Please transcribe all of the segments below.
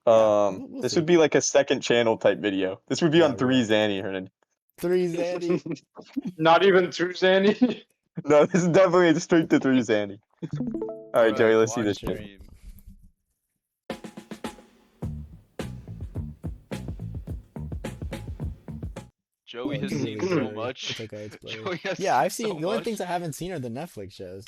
We'll This see. would be like a second channel type video. This would be Yeah, on it 3 would. Zanny, Hernan. 3 Zanny. Not even true, Zanny. No, this is definitely a straight to 3 Zanny. Alright, Joey, let's see watch this shit. stream. Joey has seen so much. It's okay. It's Joey has yeah, I've seen seen so the only much. things I haven't seen are the Netflix shows.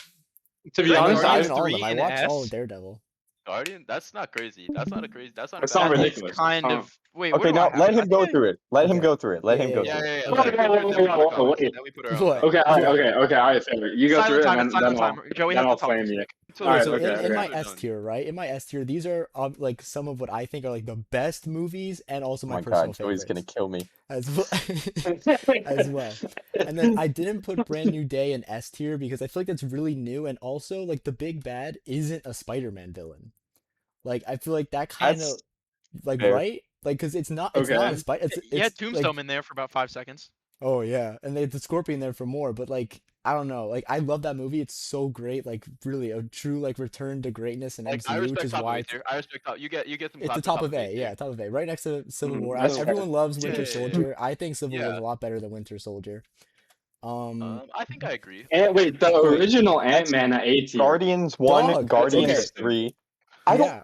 To be Right, honest, Guardians I've all of them. 3 I and watched all of S? Daredevil. Guardian? That's not crazy. That's not a crazy. That's not. That's a not bad- ridiculous. Kind It's of. Wait. Okay, now let him go through it. Let him Okay. go through it. Let him Yeah, go yeah, through Yeah, it. yeah, yeah. Okay. Then we put our Wait. Then we put our own What? comments. Okay, alright, Fair. You go through it, and then Joey then has I'll to talk flame for a you. sec. Alright, So okay, in my okay. S tier, right? In my S tier, these are like some of what I think are like the best movies and also Oh my my personal god, favorites. Joey's gonna kill me. as well. As well. And then I didn't put Brand New Day in S tier because I feel like that's really new, and also like the big bad isn't a Spider-Man villain. Like I feel like that kind of That's like fair. right, like because it's not a spider. It's You had like, Tombstone in there for about 5 seconds. oh yeah, and they had the Scorpion there for more, but like I don't know, like I love that movie. It's so great, like really a true like return to greatness in Like I MCU, which respect is top why of A tier. I respect top. You get some. it's the top of A, yeah, top of A, right next to Civil War. that's Everyone loves Winter Yeah. Soldier. I think Civil War is Yeah. a lot better than Winter Soldier. I think I agree. And wait, the original Ant-Man at A tier. Guardians 1, Dog, Guardians okay. 3. I don't. Yeah,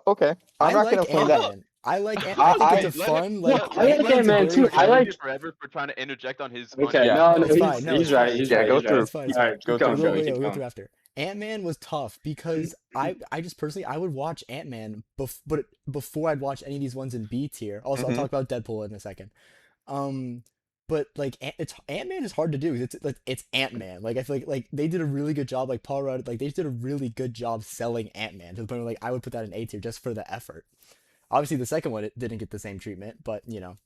Okay, I'm I not like gonna play that. Ant-Man. I like. I think it's a Let fun. him- Like I like Ant-Man's a Ant-Man very too. I fun- like- forever for trying to interject on his. Okay, Yeah. no, It's fine, no, he's it's right. fine. He's Yeah, right. go he's through. right. It's fine. It's Alright, fine. Go keep going, through, Joey. Joey. Keep We'll go going. through after. Ant-Man was tough because I just personally I would watch Ant-Man but before I'd watch any of these ones in B tier. Also, I'll Mhm. talk about Deadpool in a second. But like Ant-Man is hard to do. It's Ant-Man. Like I feel like they did a really good job. Like Paul Rudd, like they did a really good job selling Ant-Man to the point where like I would put that in A tier just for the effort. Obviously, the second one it didn't get the same treatment, but you know.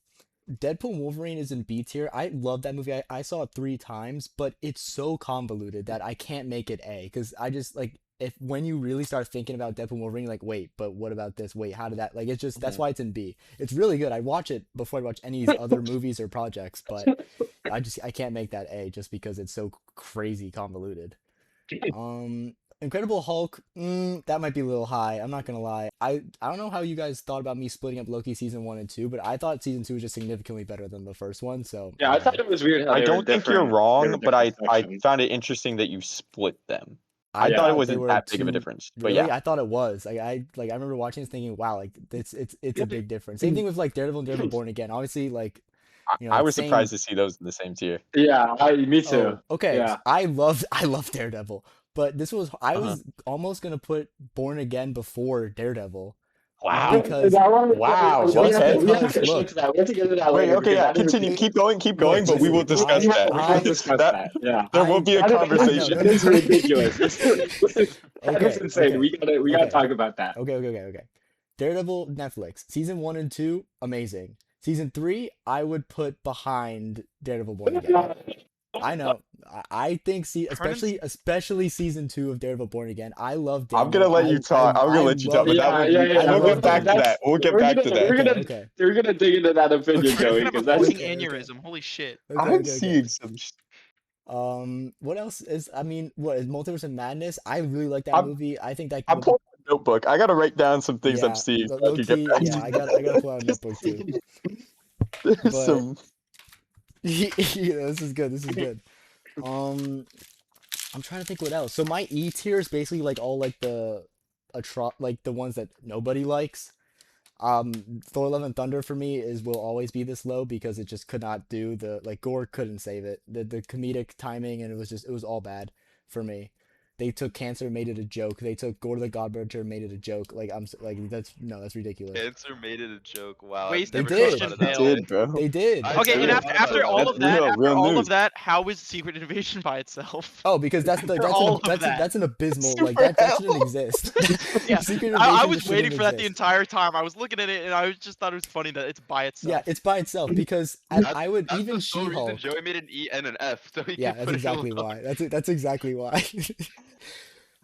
Deadpool and Wolverine is in B tier. I love that movie. I saw it 3 times, but it's so convoluted that I can't make it A because I just like if when you really start thinking about Deadpool and Wolverine, you're like, wait, but what about this? Wait, how did that? Like, it's just that's why it's in B. It's really good. I watch it before I watch any of these other movies or projects, but I can't make that A just because it's so crazy convoluted. Incredible Hulk, that might be a little high. I'm not gonna lie. I don't know how you guys thought about me splitting up Loki season 1 and 2, but I thought season 2 was just significantly better than the first one. So Yeah, I thought it was weird how I they were don't think you're different- they wrong, were but I different sections. found it interesting that you split them. I Yeah. thought it they wasn't were that big of a two- difference. But Really? yeah, I thought it was. I remember watching this thinking, wow, like it's a big difference. Same thing with like Daredevil and Daredevil Born Again. Obviously, like you know, I was same- surprised to see those in the same tier. Yeah, me too. Oh, okay. Yeah. I love Daredevil, but this was I was almost gonna put Born Again before Daredevil. Wow. Because Wow, We have okay. to get Look. into that. We have to get into that Wait, later. okay, yeah, because that is- continue, keep going, but we will discuss We that. will discuss that. Yeah. There will be a That is- conversation. That is ridiculous. That is Okay, insane. okay. We gotta Okay. talk about that. Okay. Daredevil Netflix season 1 and 2 amazing. Season 3 I would put behind Daredevil Born Again. I know. I think especially season 2 of Daredevil Born Again. I love Daredevil. I'm gonna let you talk. I'm gonna let you talk. But love- that Yeah, we'll yeah, get back to that. We'll get We're back to gonna- that. we're gonna- Okay. We're gonna dig into that opinion, Okay. Joey, I have a because that's fucking okay. aneurysm. Holy shit. I'm seeing some. What else is? I mean, what is Multiverse of Madness? I really like that I'm- movie. I think that. I'm pulling a notebook. I gotta write down some things I'm seeing. So I can get Low-key, back yeah, to I gotta pull out a notebook too. There's some. Yeah, this is good. I'm trying to think what else. So my E tier is basically like all like the ones that nobody likes. Thor: Love and Thunder for me will always be this low because it just could not do Gore couldn't save it. The comedic timing and it was all bad for me. They took cancer, made it a joke. They took Gore to the Godbreaker, made it a joke. That's ridiculous. Cancer made it a joke. Wow. They I've never did. thought about it They that way. did, bro. They did. I Okay, and did. after all That's of that, real news. how is Secret Invasion by itself? Oh, because that's all of that. that's an abysmal Super that shouldn't hell. exist. Yeah, Secret I Invasion was just waiting shouldn't for that the exist. entire time. I was looking at it and I just thought it was funny that it's by itself. Yeah, it's by itself because I would That's even the sole reason She-Hulk. Joey made an E and an F, so he Yeah, can that's put exactly it on. why. That's exactly why.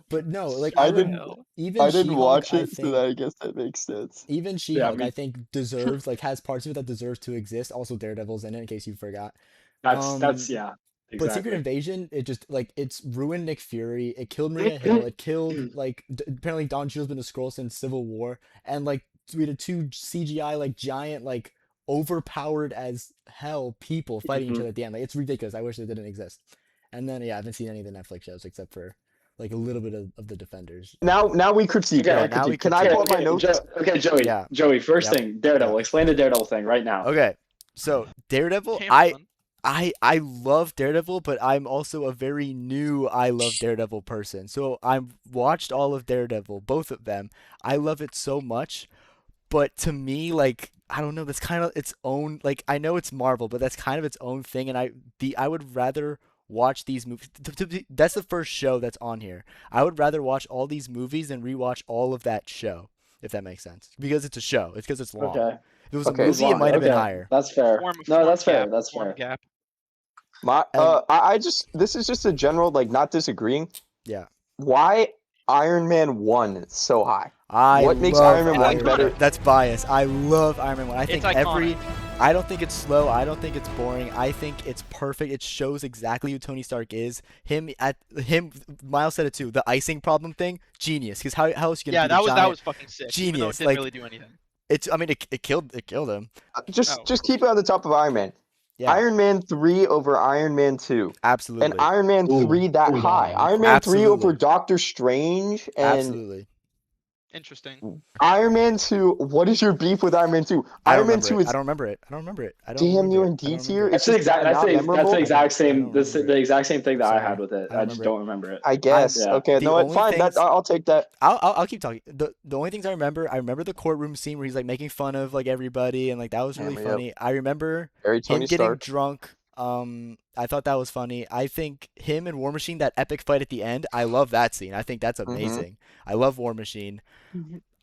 But no, like I I would didn't- even I didn't She-Hulk, watch I it, so think, that I guess that makes sense. even She-Hulk, me- I think deserves has parts of it that deserves to exist. Also, Daredevil's in it, in case you forgot. That's yeah. But Secret Exactly. Invasion, it just it's ruined Nick Fury. It killed Maria Hill. It killed apparently Don Cheadle's been a Skrull since Civil War, and two CGI like giant like overpowered as hell people fighting each Mhm. other at the end. Like it's ridiculous. I wish it didn't exist. And then I haven't seen any of the Netflix shows except for like a little bit of the Defenders. Now we critique. Okay, Now Yeah, now we Can I critique. pull up my notes? Okay, Joey. Yeah. Joey, first Yep. thing, Daredevil. Yep. Explain the Daredevil thing right now. Okay, so Daredevil, Came I on. I love Daredevil, but I'm also a very new I love Daredevil person. So I've watched all of Daredevil, both of them. I love it so much, but to me, like I don't know, that's kind of its own. Like I know it's Marvel, but that's kind of its own thing, and I would rather watch these movies. That's the first show that's on here. I would rather watch all these movies than rewatch all of that show, if that makes sense. Because it's a show. It's because it's long. Okay. If it was Okay, a it's movie, it Long. might have been Okay, higher. That's fair. Form No, that's fair. gap, That's form fair. gap. I just this is just a general like not disagreeing. Yeah. Why Iron Man 1 so high? I What makes love Iron Man 1 better? That's bias. I love Iron Man 1. I think iconic. I don't think it's slow. I don't think it's boring. I think it's perfect. It shows exactly who Tony Stark is. Miles said it too. The icing problem thing, genius. Because how else are you gonna Yeah, beat a that giant? was fucking sick. Even though Genius, it didn't like- really do anything. I mean, it killed him. Just keep it on the top of Iron Man. Yeah, Iron Man 3 over Iron Man 2. absolutely. And Iron Man Ooh. 3 that Ooh, high. no. Iron Man 3 over Absolutely. Doctor Strange and Absolutely. Interesting. Iron Man 2. What is your beef with Iron Man 2? I Iron don't Man 2 remember it. is I don't remember it. I don't remember it. I don't damn remember you're it. in I D don't tier. remember it. That's the exact. That's not the memorable? exact I same. don't This remember the it. exact same thing that I Sorry, had with it. I don't I just remember don't remember it. I guess. Yeah. Okay, The no, it's only fine. things- I'll take that. I'll keep talking. The only things I remember the courtroom scene where he's like making fun of like everybody and like that was really Yep. funny. I remember Very him Tony getting Stark. drunk. I thought that was funny. I think him and War Machine, that epic fight at the end, I love that scene. I think that's amazing. I love War Machine.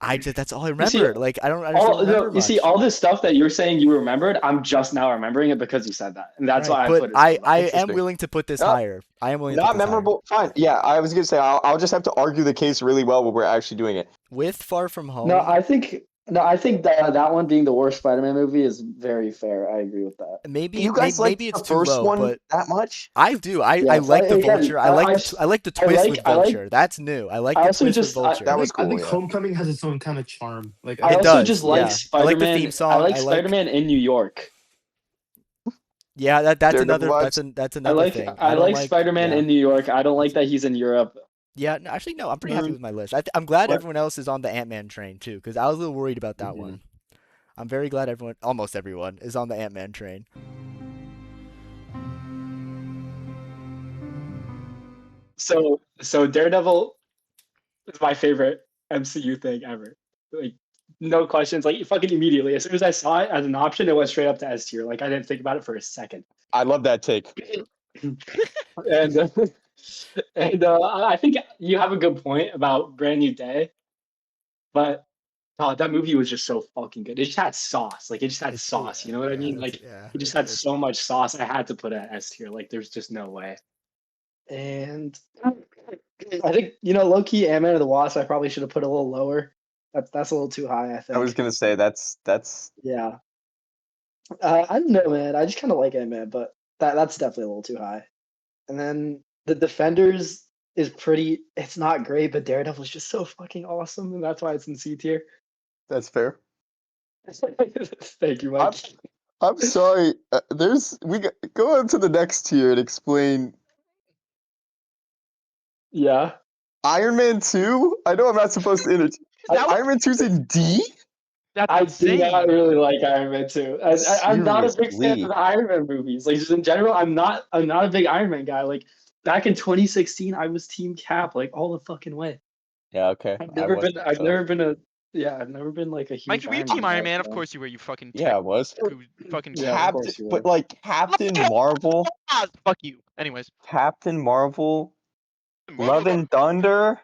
That's all I see, remember. Like I just don't remember you see, much. all this stuff that you're saying you remembered, I'm just now remembering it because you said that, and that's Right, why I but put it. so low. I am Interesting. willing to put this No, higher. I am willing to Not put this higher. memorable. Fine. Yeah, I was gonna say I'll just have to argue the case really well when we're actually doing it. With Far From Home. No, I think that one being the worst Spider-Man movie is very fair. I agree with that. maybe You guys like maybe the it's too first low, one but that much? I do. I Yes, like the again, Vulture. I I like the twist with I like- Vulture. That's new. I like I the also twist with just- I- Vulture. That was I cool. think Yeah. Homecoming has its own kind of charm. Like I It also does, just yeah. like I like the Spider-Man. theme song. I like I like- Spider-Man in New York. Yeah, that's Daredevil another vibes. that's I another like thing. I don't like Spider-Man yeah. in New York. I don't like that he's in Europe. Yeah, no, actually no, I'm pretty happy Mhm. with my list. I'm glad What? everyone else is on the Ant-Man train too, because I was a little worried about that Mhm. one. I'm very glad almost everyone, is on the Ant-Man train. So Daredevil is my favorite MCU thing ever. Like no questions. Like fucking immediately, as soon as I saw it as an option, it went straight up to S tier. Like I didn't think about it for a second. I love that take. And I think you have a good point about Brand New Day, but that movie was just so fucking good. It just had sauce. Like it just had It's- sauce. You know what I mean? Like yeah, it just had it's- so much sauce. I had to put it at S tier. Like there's just no way. And I think low key Ant-Man and the Wasp. I probably should have put a little lower. That's a little too high. I think. I was gonna say that's Yeah. I don't know, man. I just kind of like Ant-Man, but that's definitely a little too high. And then the Defenders is pretty. It's not great, but Daredevil's just so fucking awesome, and that's why it's in C tier. fair. Thank you, Mike. I'm sorry. Go on to the next tier and explain Yeah. Iron Man 2. I know I'm not supposed to That was- Iron Man 2's in D. That's I do insane. not really like Iron Man 2. I'm not a big fan Seriously? of the Iron Man movies. Like just in general, I'm not a big Iron Man guy. Like back in 2016, I was Team Cap like all the fucking way. Yeah. Okay. I've never been like a huge. Mike, were you Team Iron Man? Of course you were. You fucking Yeah, I was. fucking Yeah, of Captain, course you but were. like Captain Marvel, fuck you. Anyways, Captain Marvel, Marvel- Love and Thunder.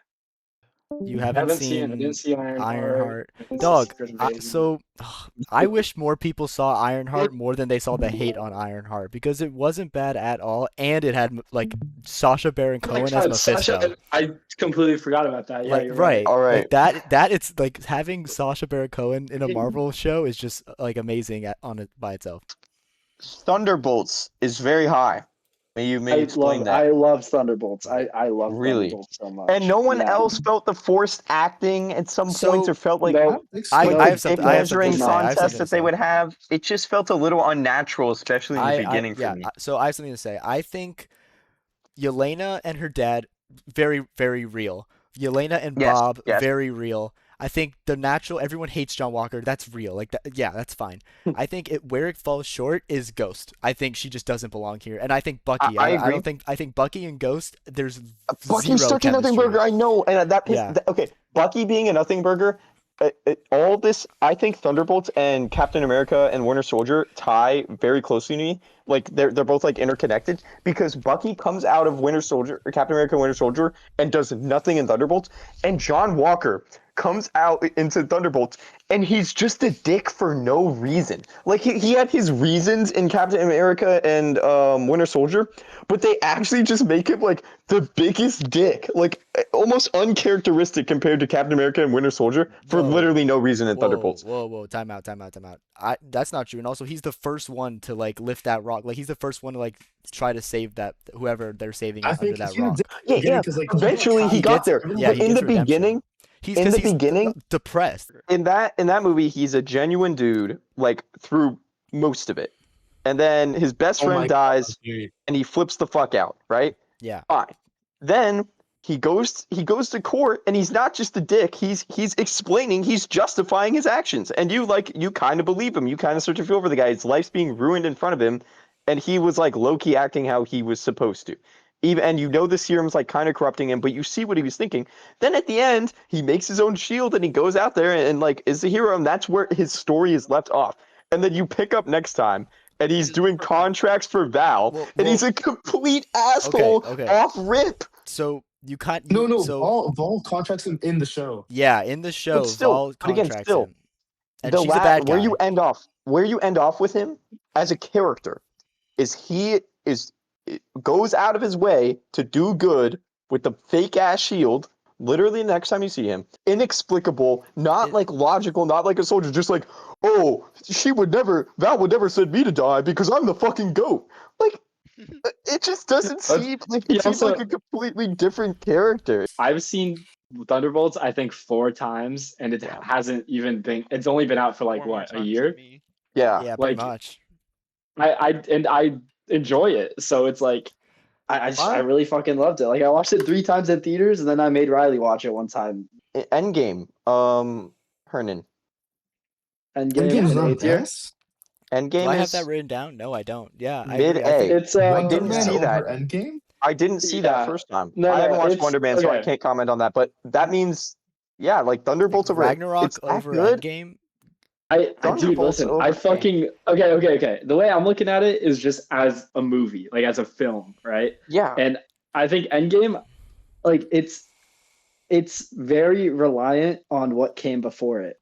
You I haven't haven't seen. I didn't see Ironheart. I didn't see Dog, Secret Invasion. I wish more people saw Ironheart more than they saw the hate on Ironheart because it wasn't bad at all, and it had like Sacha Baron Cohen as Mephisto. I completely forgot about that. Yeah, Like you're right, All right. Like that it's like having Sacha Baron Cohen in a Marvel show is just like amazing on it by itself. Thunderbolts is very high. May you explain that. I love Thunderbolts. I love Really? Thunderbolts so much. And no one Yeah. else felt the forced acting at some So, points, or felt like No, I like have the something. dick I have something measuring to say. I have contest something to that they say. would have. It just felt a little unnatural, especially in the beginning for me. So I have something to say. I think Yelena and her dad, very, very real. Yelena and Yes, Bob, yes. very real. I think the natural, everyone hates John Walker. That's real. Like that, yeah, that's fine. I think where it falls short is Ghost. I think she just doesn't belong here. And I think Bucky. I I agree. don't think. I think Bucky and Ghost. There's Bucky's zero such a nothing chemistry. burger. I know, and that Yeah. okay. Bucky being a nothing burger. All this, I think Thunderbolts and Captain America and Winter Soldier tie very closely to me. Like they're both like interconnected, because Bucky comes out of Winter Soldier, or Captain America and Winter Soldier, and does nothing in Thunderbolts, and John Walker comes out into Thunderbolts and he's just a dick for no reason. Like he had his reasons in Captain America and Winter Soldier, but they actually just make him like the biggest dick, like almost uncharacteristic compared to Captain America and Winter Soldier for Whoa. literally no reason in Thunderbolts. Whoa, time out. That's not true. And also, he's the first one to like lift that rock. Like he's the first one to like try to save that whoever they're saving I under think that he's gonna rock. Yeah. Eventually he got there, Yeah, but he in gets the redemption. beginning, He's in 'cause the he's beginning, depressed. in that movie, he's a genuine dude, like through most of it, and then his best Oh friend my dies, God, dude. and he flips the fuck out, right? Yeah. Fine. Then he goes to court, and he's not just a dick. He's explaining, he's justifying his actions, and you kind of believe him. You kind of start to feel for the guy. His life's being ruined in front of him, and he was like low key acting how he was supposed to. And the serum's like kind of corrupting him, but you see what he was thinking. Then at the end, he makes his own shield and he goes out there and like is the hero, and that's where his story is left off. And then you pick up next time, and he's doing contracts for Val, and he's a complete asshole Okay. off rip. So you can't. No. So Vol contracts him in the show. yeah, in the show, Vol contracts him, and she's a bad guy. Where you end off with him as a character is he goes out of his way to do good with the fake ass shield. Literally, the next time you see him, inexplicable, not like logical, not like a soldier, just like, oh, Val would never send me to die because I'm the fucking GOAT. Like, it just doesn't seem like it seems like a completely different character. I've seen Thunderbolts, I think 4 times, and it hasn't even been. It's only been out for like what, a year? Yeah, pretty like, much. I enjoy it, so it's like I really fucking loved it. Like I watched it 3 times in theaters, and then I made Riley watch it one time. Endgame, Hernan. Endgame's not A tier. best. Endgame. Do I have is that written down? No, I don't. Yeah, I mid agree. I think- A. It's I didn't Wonder see Man that. over Endgame? I didn't see that Yeah. first time. No, I haven't watched it's- Wonder Man, so I okay. can't comment on that. But that means, yeah, like Thunderbolts over Ragnarok it's that over good. Endgame. dude, Thunderbolts listen, over I Endgame. fucking okay. The way I'm looking at it is just as a movie, like as a film, right? Yeah, And I think Endgame, like it's very reliant on what came before it.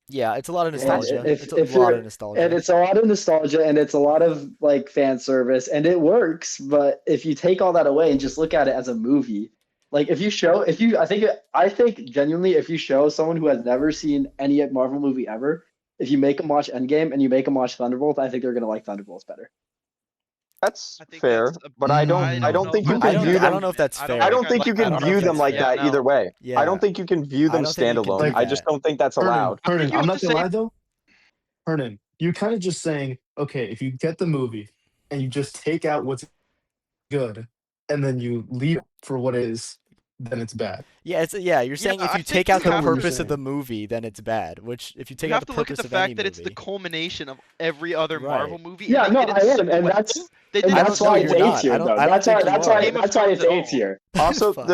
Yeah, it's a lot of And nostalgia. if It's a lot you're- of nostalgia. And it's a lot of nostalgia, and it's a lot of like fan service, and it works. But if you take all that away and just look at it as a movie, like I think genuinely, if you show someone who has never seen any Marvel movie ever, if you make them watch Endgame and you make them watch Thunderbolts, I think they're gonna like Thunderbolts better. that's I think fair. that's But I don't think you can view I them. don't know if that's fair. I don't think you can view them like that either way. Yeah. I don't think you can view I them don't think you can standalone. do I just that. don't think that's allowed. Hernan, You I'm have not to gonna say- lie though. Hernan, you're kind of just saying, okay, if you get the movie and you just take out what's good and then you leave it for what it is, then it's bad. Yeah, you're saying if I you think take out you the have to- purpose of the movie, then it's bad. Which if you take You out have the to look at purpose the of any fact that it's the movie- culmination of every other Right. Marvel movie. Yeah, and no, they did I it am, so and well. that's They and did I that's don't know, why you're it's not. A tier, I don't though. think you That's are. why Game of it's A Thrones tier. Also, Fine.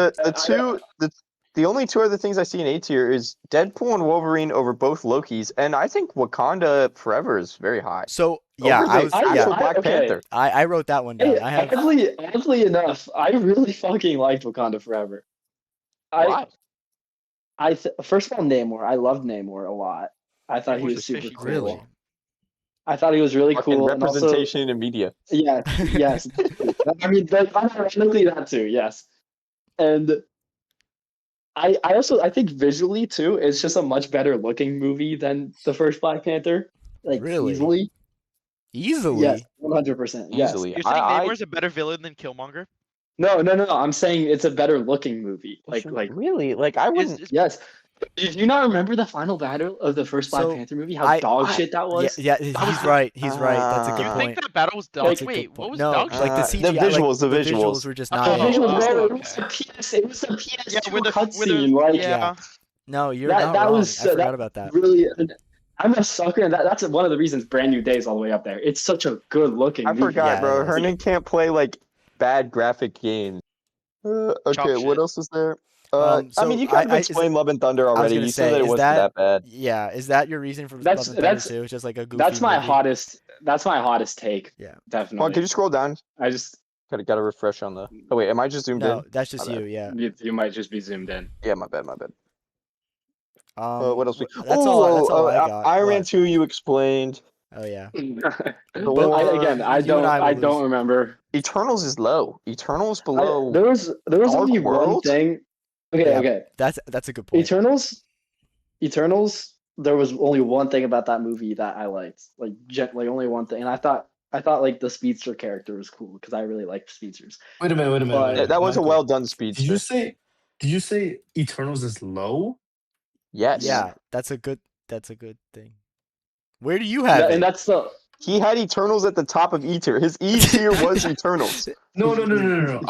the only 2 other things I see in A tier is Deadpool and Wolverine over both Lokis, and I think Wakanda Forever is very high. So yeah, Over I the was actual yeah, Black okay. Panther. I wrote that one down. Hey, I have oddly enough, I really fucking liked Wakanda Forever. Why? First of all, Namor. I loved Namor a lot. I thought he Namor's was a super fishy cool. really. I thought he was really Fucking cool. And also, representation in media. yes. I mean, like, unironically that too, yes. And I think visually too, it's just a much better looking movie than the first Black Panther. Like Really? easily. Easily. Yes, 100%. Yes. Easily. You're saying I Namor's a better villain than Killmonger? No. I'm saying it's a better looking movie. Like really like I wouldn't. yes. Did you not remember the final battle of the first Black So, Panther movie? How I- dog I- shit that was. Yeah, That was he's right. He's right. That's a good You point. think that battle was dog? Like- That's a Wait, good what point. was No, dog like the shit? CGI, the visuals, like, the the visuals. were just Oh, not. The visuals, oh, no, okay. it was a PS2 Yeah, with the cutscene. Like yeah. No, you're that. not That wrong. was I forgot that about that. really. I'm a sucker, and that's one of the reasons Brand New Day is all the way up there. It's such a good looking. I movie. forgot, Yeah, bro. it is. Hernan can't play like bad graphic games. Okay, Chalk what shit. else is there? So I mean, you kind of I- is explained Love and Thunder I was already. gonna You say, said that it is wasn't that bad. Yeah, is that your reason for That's- Love and Thunder that's- 2? It's just like a goofy That's my movie? hottest. That's my hottest take. Yeah. Come on, Definitely. could you scroll down? I just Gotta refresh on the. Oh wait, am I just zoomed No, in? that's just My bad. you. Yeah. you might just be zoomed in. Yeah, my bad. What else? That's all I got. Iron Man What? 2, you explained. Oh yeah. Thor- I You and I will I lose. don't remember. Eternals is low. Eternals below. There was Dark only one World? thing. Okay, Yeah. okay. That's a good point. Eternals. There was only one thing about that movie that I liked, like only one thing, and I thought like the speedster character was cool because I really liked speedsters. Wait a minute. But- That was a Michael, well done Did speedster. you say Eternals is low? Yes. Yeah, that's a good thing. Where do you have And it? that's the He had Eternals at the top of E tier. His E tier was Eternals. No.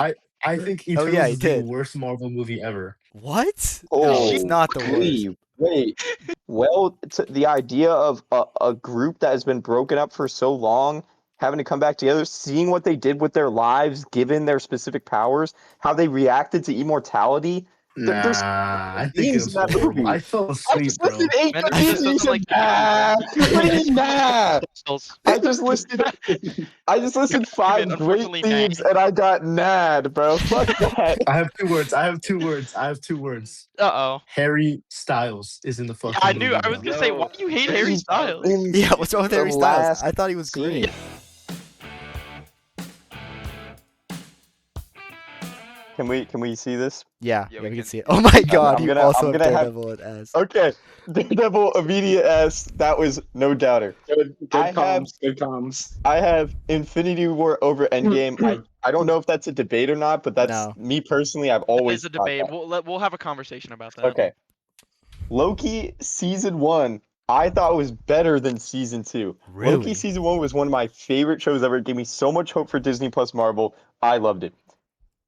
I think Oh, Eternals yeah, he is the did. worst Marvel movie ever. What? Oh, No, it's not the worst. Glee. Wait. Well, the idea of a group that has been broken up for so long having to come back together, seeing what they did with their lives, given their specific powers, how they reacted to immortality. There's I think it themes was in that horrible. movie. I fell I asleep, just bro. listed 8 Mendez good just movies. doesn't You like said, What do you mean, nah? Pistols. I just listed 5 Man, great unfortunately, themes and I got nad, bro. Fuck that. I have 2 words. I have 2 words. Uh-oh. Harry Styles is in the fucking I movie. knew. I was bro. gonna say, why do you hate Harry Styles? Yeah, what's wrong with The Harry Styles? last I thought he was great. scene. Can we see this? Yeah, Yeah, we we can can. see it. Oh my god, I'm you gonna- also I'm have gonna have- Daredevil at S. Okay, Daredevil immediate S. That was no doubter. good I have- comms. Good comms. I have Infinity War over Endgame. I don't know if that's a debate or not, but that's No. me personally. I've It always is a thought debate. that. We'll have a conversation about that. Okay. Loki season 1, I thought was better than season 2. Really? Loki season 1 was one of my favorite shows ever. It gave me so much hope for Disney Plus Marvel. I loved it.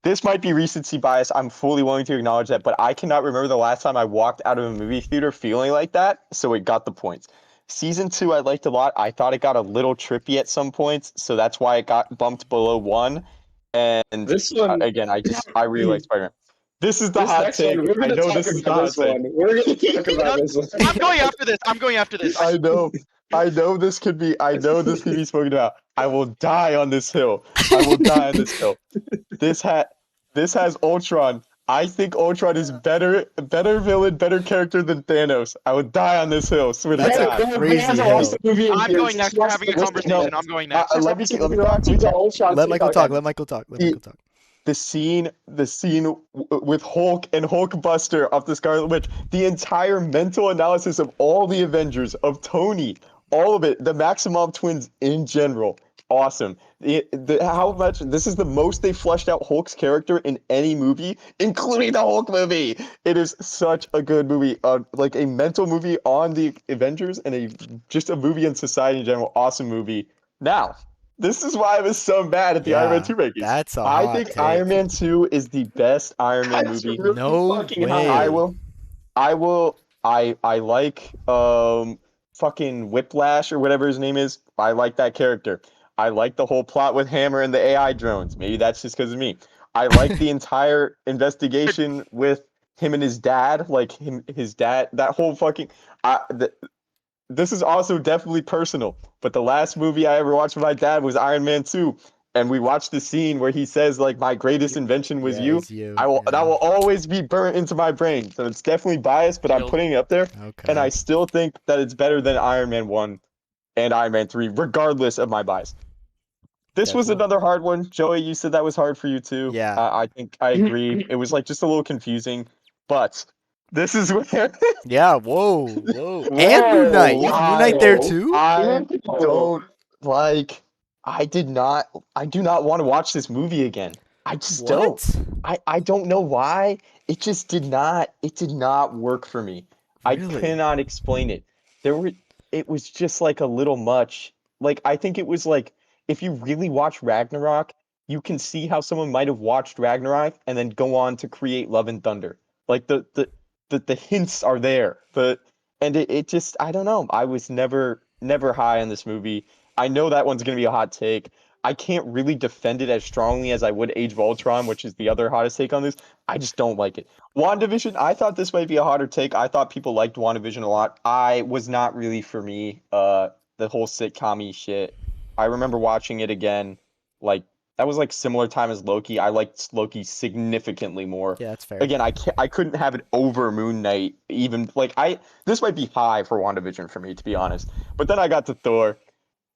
This might be recency bias. I'm fully willing to acknowledge that, but I cannot remember the last time I walked out of a movie theater feeling like that, so it got the points. Season 2 I liked a lot. I thought it got a little trippy at some points, so that's why it got bumped below 1. And This one. again, I really like Spider-Man. This is the This hot next take. one, we're I gonna know talk this is the about hot this take. one. We're gonna talk about this one. I'm going after this. I'm going after this. I know this could be spoken about. I will die on this hill. I will die on this hill. This has Ultron. I think Ultron is better villain, better character than Thanos. I would die on this hill. Swear to That's a God. crazy hill. I'm going next. We're having a conversation. I'm going next. Let me talk. Let Michael talk. Let Michael talk. The scene with Hulk and Hulkbuster off the Scarlet Witch, the entire mental analysis of all the Avengers, of Tony, all of it, the Maximoff twins in general, awesome. How much this is the most they fleshed out Hulk's character in any movie, including the Hulk movie. It is such a good movie, like a mental movie on the Avengers and just a movie in society in general. Awesome movie. Now, this is why I was so mad at the Iron Man 2 rankings. That's a I hot think take. Iron Man 2 is the best Iron Man That's movie. really No fucking way. high. I like fucking Whiplash or whatever his name is. I like that character. I like the whole plot with Hammer and the AI drones. Maybe that's just because of me. I like the entire investigation with him and his dad, his dad, that whole fucking. This is also definitely personal, but the last movie I ever watched with my dad was Iron Man 2, and we watched the scene where he says like, "My greatest invention was Yeah, you." it's you. That will Yeah. always be burnt into my brain. So it's definitely biased, but I'm Killed. putting it up there, Okay. and I still think that it's better than Iron Man 1 and Iron Man 3, regardless of my bias. This was Deadpool. another hard one. Joey, you said that was hard for you too. Yeah. I think I agree. It was like just a little confusing, but this is where Yeah. Whoa. And Moon Knight. You have Moon Knight there too. I don't like I do not want to watch this movie again. I just don't. What? I don't know why. It just did not work for me. I Really? cannot explain it. It was just like a little much. Like I think it was like if you really watch Ragnarok, you can see how someone might have watched Ragnarok and then go on to create Love and Thunder. Like the hints are there. It just I don't know. I was never high on this movie. I know that one's gonna be a hot take. I can't really defend it as strongly as I would Age of Ultron, which is the other hottest take on this. I just don't like it. WandaVision, I thought this might be a hotter take. I thought people liked WandaVision a lot. I was not really for me. The whole sitcom-y shit. I remember watching it again. Like that was like similar time as Loki. I liked Loki significantly more. Yeah, that's fair. Again, I couldn't have it over Moon Knight. Even like this might be high for WandaVision for me, to be honest. But then I got to Thor.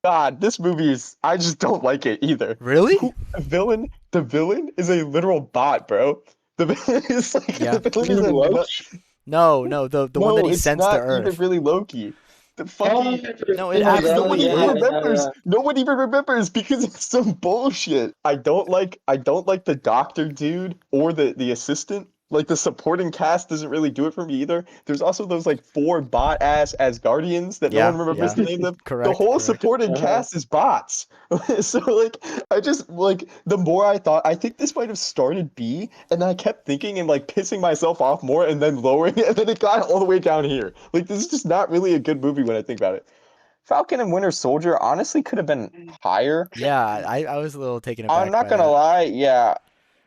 God, this movie is I just don't like it either. Really? The villain is a literal bot, bro. The villain is like Yeah. the villain is a Loki? No, the one that he it's sends to not even Earth. really Loki. The fucking No, it absolutely nobody even is. remembers. No one even remembers because it's some bullshit. I don't like the doctor dude or the assistant. Like the supporting cast doesn't really do it for me either. There's also those like 4 bot ass Asgardians that no Yeah, one remembers yeah. the name of. Correct. The whole correct. supporting cast is bots. So like I just like the more I thought, I think this might have started B, and I kept thinking and like pissing myself off more and then lowering it, and then it got all the way down here. Like this is just not really a good movie when I think about it. Falcon and Winter Soldier honestly could have been higher. Yeah, I was a little taken I'm aback not by gonna that. lie, yeah.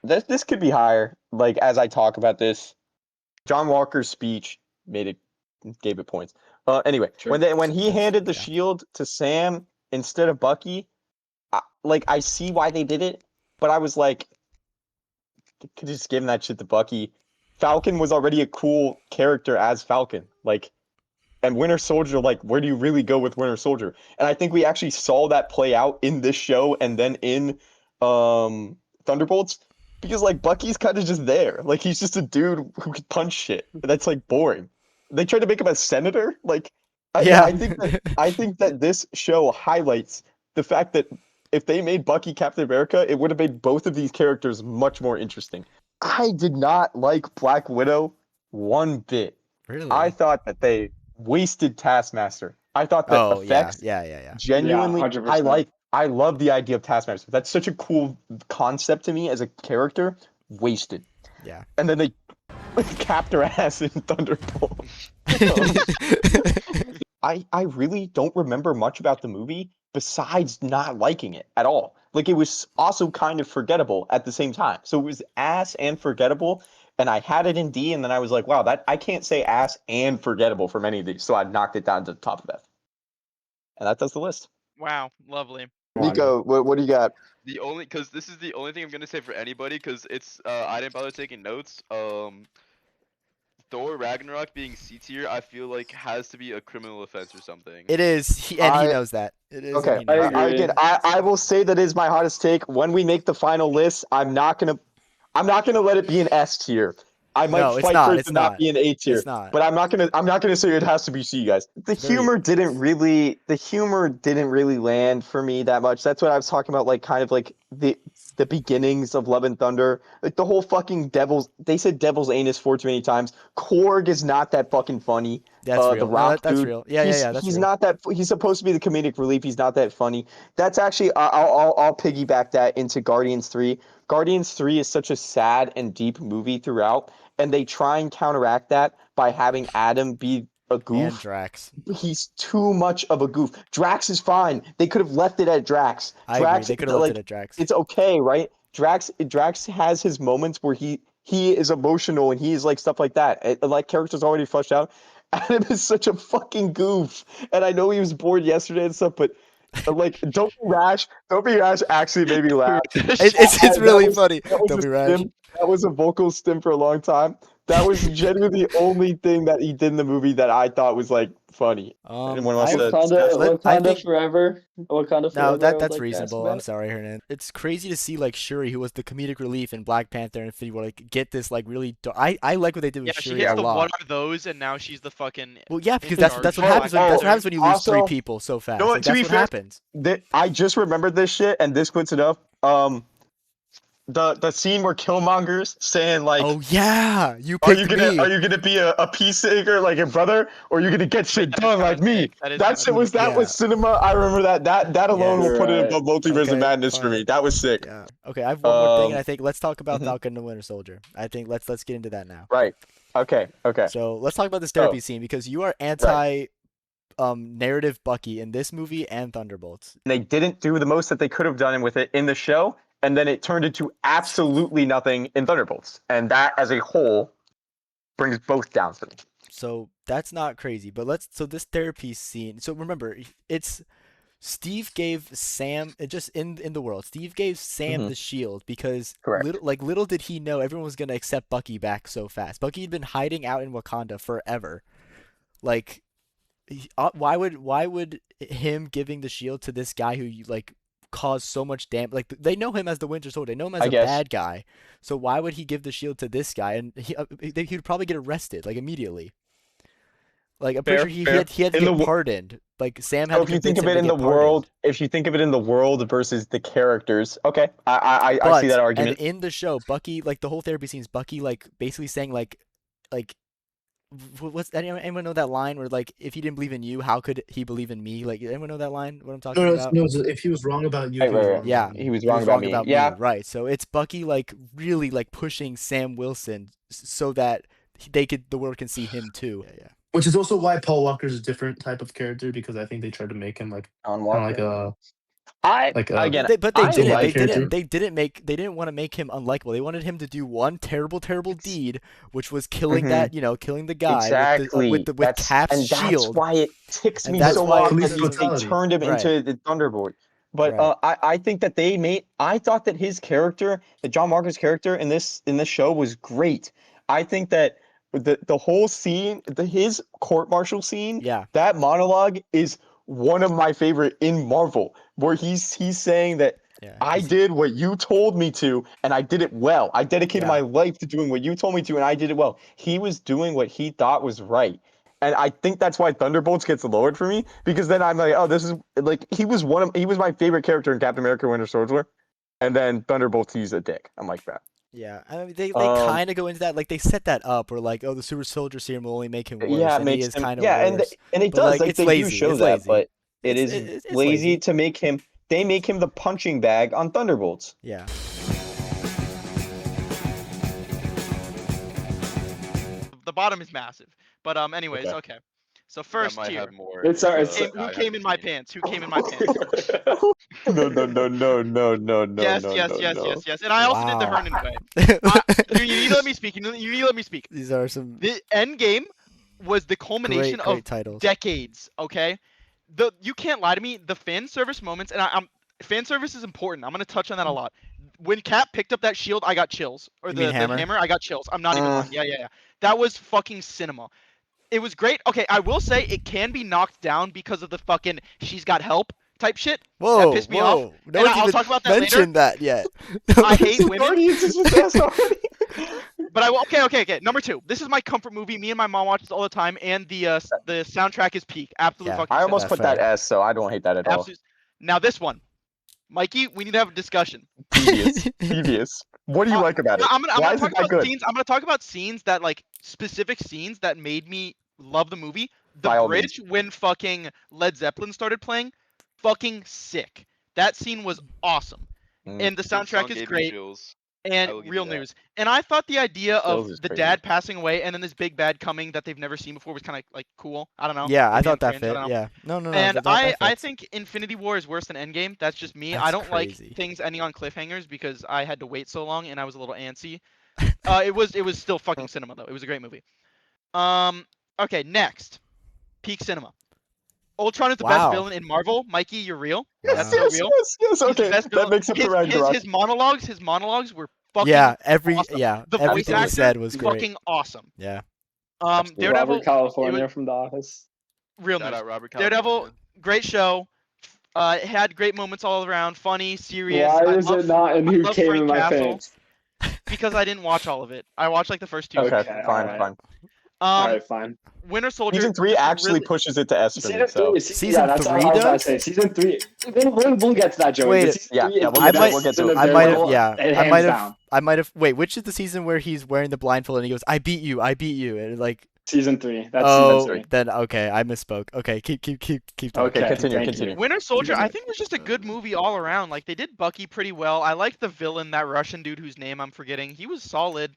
This could be higher. Like as I talk about this, John Walker's speech gave it points. Anyway, Sure. when he handed the Yeah. shield to Sam instead of Bucky, I see why they did it, but I was like, could just give that shit to Bucky. Falcon was already a cool character as Falcon, like, and Winter Soldier, like, where do you really go with Winter Soldier? And I think we actually saw that play out in this show and then in Thunderbolts, because like Bucky's kind of just there, like he's just a dude who can punch shit. That's like boring. They tried to make him a senator, like. Yeah. I think that this show highlights the fact that if they made Bucky Captain America, it would have made both of these characters much more interesting. I did not like Black Widow one bit. Really? I thought that they wasted Taskmaster. I thought that Oh, yeah, effects yeah. genuinely Yeah, 100%. I love the idea of Taskmaster. That's such a cool concept to me as a character. Wasted. Yeah. And then they capped her ass in Thunderbolt. I really don't remember much about the movie besides not liking it at all. Like it was also kind of forgettable at the same time. So it was ass and forgettable, and I had it in D, and then I was like, wow, that I can't say ass and forgettable from any of these. So I knocked it down to the top of F. And that does the list. Wow, lovely. Nico, what do you got? Because this is the only thing I'm gonna say for anybody, because it's I didn't bother taking notes. Thor Ragnarok being C tier, I feel like has to be a criminal offense or something. It is, and he knows that. It is. Okay, And he knows that. agree. I will say that is my hottest take. When we make the final list, I'm not gonna let it be an S tier. I might No, it's fight not, for it it's to not not. be an A tier. It's not. But I'm not gonna say it has to be C, guys. The humor didn't really land for me that much. That's what I was talking about, like kind of like the beginnings of Love and Thunder. Like the whole fucking they said devil's anus 4 too many times. Korg is not that fucking funny. That's real. The No, Rock that's dude. real. Yeah, that's he's real. not that. He's supposed to be the comedic relief. He's not that funny. That's actually I'll piggyback that into Guardians 3. Guardians 3 is such a sad and deep movie throughout, and they try and counteract that by having Adam be a goof. And Drax. He's too much of a goof. Drax is fine. They could have left it at Drax. I Drax, agree. They could have left it at Drax. It's okay, right? Drax has his moments where he is emotional and he is like stuff like that. Like characters already fleshed out. Adam is such a fucking goof, and I know he was bored yesterday and stuff, but like, don't be rash. Don't be rash. Actually, made me laugh. It's really funny. That was Don't a be rash. stim. That was a vocal stim for a long time. That was genuinely the only thing that he did in the movie that I thought was like funny. Anyone wants I to Wakanda, discuss it? I Wakanda think forever. Wakanda forever. no, I that would that's like to ask reasonable. I'm about. sorry, Hernan. It's crazy to see like Shuri, who was the comedic relief in Black Panther and Infinity War, like get this like really. I like what they did Yeah, with she Shuri hits a the what lot. are those, and now she's the fucking Well, yeah, because in that's charge what of happens Black that's what Panther. happens when you lose three Also, people so you fast. know what? Like To that's be what fair, happens. I just remembered this shit, and this puts it up. The scene where Killmonger's saying like, Oh yeah, you "Are you picked gonna me. be a peacemaker like your brother, or are you gonna get shit That is done kind like of me?" sick. That is That kind shit of was sick. Yeah. cinema. I remember that alone will Yes. put it Right. above Multiverse of Okay, Madness for fine. me. That was sick. Yeah. Okay, I have one more thing, and Um, I think let's talk about mhm. Falcon and the Winter Soldier. I think let's get into that now. Right. Okay. Okay. So let's talk about this So therapy scene because you are right. anti narrative Bucky in this movie and Thunderbolts. They didn't do the most that they could have done with it in the show, and then it turned into absolutely nothing in Thunderbolts, and that as a whole brings both down for me. So that's not crazy, but so this therapy scene. So remember, it's Steve gave Sam just in the world. Steve gave Sam Mhm. the shield because Correct. little did he know everyone was gonna accept Bucky back so fast. Bucky had been hiding out in Wakanda forever. Like, why would him giving the shield to this guy who like caused so much damage? Like they know him as the Winter Soldier. They know him as I a guess. bad guy. So why would he give the shield to this guy? And he'd probably get arrested like immediately. Like I'm pretty Fair. sure he Fair. had to In the get wo- pardoned. Like Sam had so to if you think convince of him it to in the get pardoned. world, if you think of it in the world versus the characters, okay, I see But that and argument. in the show, Bucky like the whole therapy scene is Bucky like basically saying like what's anyone know that line where like if he didn't believe in you, how could he believe in me? Like anyone know that line? What I'm No, talking no, about? no. If he was wrong about you, Right, he was right, right. wrong Yeah, about He me. was he wrong was about wrong me. about Yeah. me, right? So it's Bucky like really like pushing Sam Wilson so that the world can see him too. Yeah. Which is also why Paul Walker's a different type of character because I think they tried to make him like On kind of Walker. I like a again, But they I didn't. anti They like didn't. character. him. They didn't want to make him unlikable. They wanted him to do one terrible, terrible deed, which was killing Mhm. killing the guy Exactly. with Cap's That's shield, why it ticks and me that's so why off it Police that doesn't. they brutality. turned him Right. into the Thunderbolt. But Right. I think that I thought that his character, that John Marco's character in this show was great. I think that the whole scene, his court martial scene, Yeah. that monologue is one of my favorite in Marvel, where he's saying that Yeah. I did what you told me to, and I did it well. I dedicated Yeah. my life to doing what you told me to, and I did it well. He was doing what he thought was right. And I think that's why Thunderbolts gets lowered for me, because then I'm like, oh, this is like he was my favorite character in Captain America Winter Soldier, and then Thunderbolts he's a dick. I'm like that. Yeah. I mean, they Um, kind of go into that. Like they set that up, where like, oh, the Super Soldier Serum will only make him worse, yeah, it and he makes is him kind of yeah, worse. and it But does like, like it's they do lazy. show It's that, lazy. but it is It's lazy lazy. to make him. They make him the punching bag on Thunderbolts. Yeah. The bottom is massive. But anyways, Okay. okay. So I first might tier. have more. It's all right, Who came in my pants? Who came in my pants first? No, no, no, no, no, no, no, Yes, no, yes, no, yes, no. yes, yes. And I also did the Wow. Hernan way. You need to let me speak. You need to let me speak. These are some The end game was the culmination great of titles. decades. Okay, you can't lie to me. The fan service moments, and fan service is important. I'm gonna touch on that a lot. When Cap picked up that shield, I got chills. Or You mean the Hammer? hammer, I got chills. I'm not even lying. Yeah. That was fucking cinema. It was great. Okay, I will say it can be knocked down because of the fucking she's got help type shit. Whoa, That pissed me off. whoa! And No one's I'll even talk about that later. mentioned that yet. I hate women. Guardians is just asked already. But I will. Okay. Number 2. This is my comfort movie. Me and my mom watch this all the time, and the soundtrack is peak. Absolute Yeah. fucking. I almost cinema. put that fair. S, so I don't hate that at all. Absolute. Now this one, Mikey, we need to have a discussion. Devious. What do you like about it? I'm Why gonna is talk it that about good? scenes. I'm gonna talk about scenes that like specific scenes that made me love the movie. The By all bridge when fucking Led Zeppelin started playing, fucking sick. That scene was awesome, and the soundtrack is great. And I will give real you that. news. And I thought the idea of Chills is the crazy. dad passing away and then this big bad coming that they've never seen before was kind of like cool. I don't know. Yeah, I Maybe thought I'm that cringe, I fit. don't know. Yeah. No. And that I fits. think Infinity War is worse than Endgame. That's just me. I That's don't crazy. like things ending on cliffhangers because I had to wait so long and I was a little antsy. It was still fucking cinema though. It was a great movie. Okay, next. Peak cinema. Ultron is the best Wow. villain in Marvel. Mikey, you're real. Yes, That's so yes, real. yes, yes. He's the Okay, best that villain. makes up for Ragnarok. His monologues were fucking Yeah. awesome. Yeah. The voice Everything he actor, said was great. fucking awesome. Yeah. Daredevil. Robert California from The Office. Real Shout news. out Robert Daredevil, California. great show. It had great moments all around, funny, serious. Why I is love, it not in I Who love Came Frank in My Castle Pants? because I didn't watch all of it. I watched like the first 2 Okay, seasons. fine, alright. fine. Alright, fine. Winter Soldier. Season 3 just actually really, pushes it to S for me. Season So 3, Season yeah, that's what 3 I was about to does? say. Season 3. We'll get to that, Joey. Wait, But season yeah, 3 yeah, is we'll the get to it. best We'll get to season it. of I might have, Daredevil, yeah, hands down. I might have. Wait, which is the season where he's wearing the blindfold and he goes, "I beat you, and like, Season 3. That's oh, season 3. then okay, I misspoke. Okay, keep talking. Okay, Okay, continue, thank continue. you. Winter Soldier, I Continue. think was just a good movie all around. Like they did Bucky pretty well. I liked the villain, that Russian dude whose name I'm forgetting. He was solid.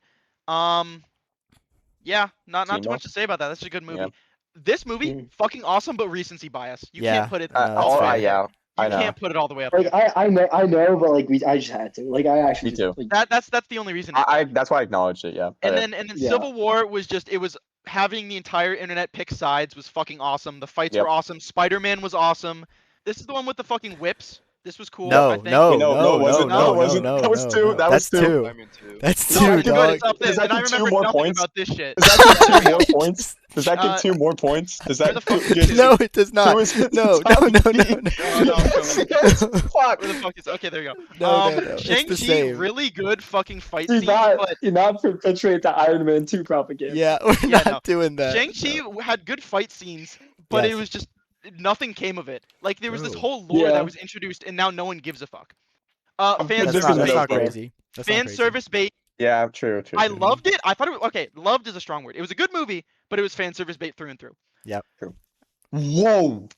Yeah, not too Timo? much to say about that. That's a good movie. Yeah. This movie, Mm. fucking awesome, but recency bias. You Yeah, can't put it no, that's all the way fair. up there. Yeah, I You know. can't put it all the way up Like there. I know, but like I just had to. Like I actually Me too. Like, That's the only reason. That's why I acknowledged it. Yeah. And Okay. then Yeah. Civil War was just it was having the entire internet pick sides was fucking awesome. The fights Yep. were awesome. Spider-Man was awesome. This is the one with the fucking whips. This was cool. I No, think. no, Wait, no, no, it wasn't. no, No, no, it wasn't. no, That was no, two. no. That was That's two. two. Spider-Man 2. That's No, two, it's good. dog. It's up there. Does that And I get two remember more nothing points? about this shit. Does that get 2 more points? Does that Uh, get 2 more points? Does where that the fuck is get it? No, it does not. Two is at the No, top. no, no, no, No, no, Yes, no. fuck. Where the fuck is? Okay, there you go. No, no, no. It's the Shang-Chi, same. really good fucking fight do scene, but not perpetuate the Iron Man 2 propaganda. Yeah, we're Yeah, not no. doing that. Shang-Chi No. had good fight scenes, but it Yes. was just nothing came of it. Like there was this Bro. whole lore Yeah. that was introduced, and now no one gives a fuck. I'm Fan That's This not. is service That's not bait. okay. crazy. That's not Fan crazy. service bait. Yeah, true. I loved it. I thought it was okay. Loved is a strong word. It was a good movie, but it was fan service bait through and through. Whoa.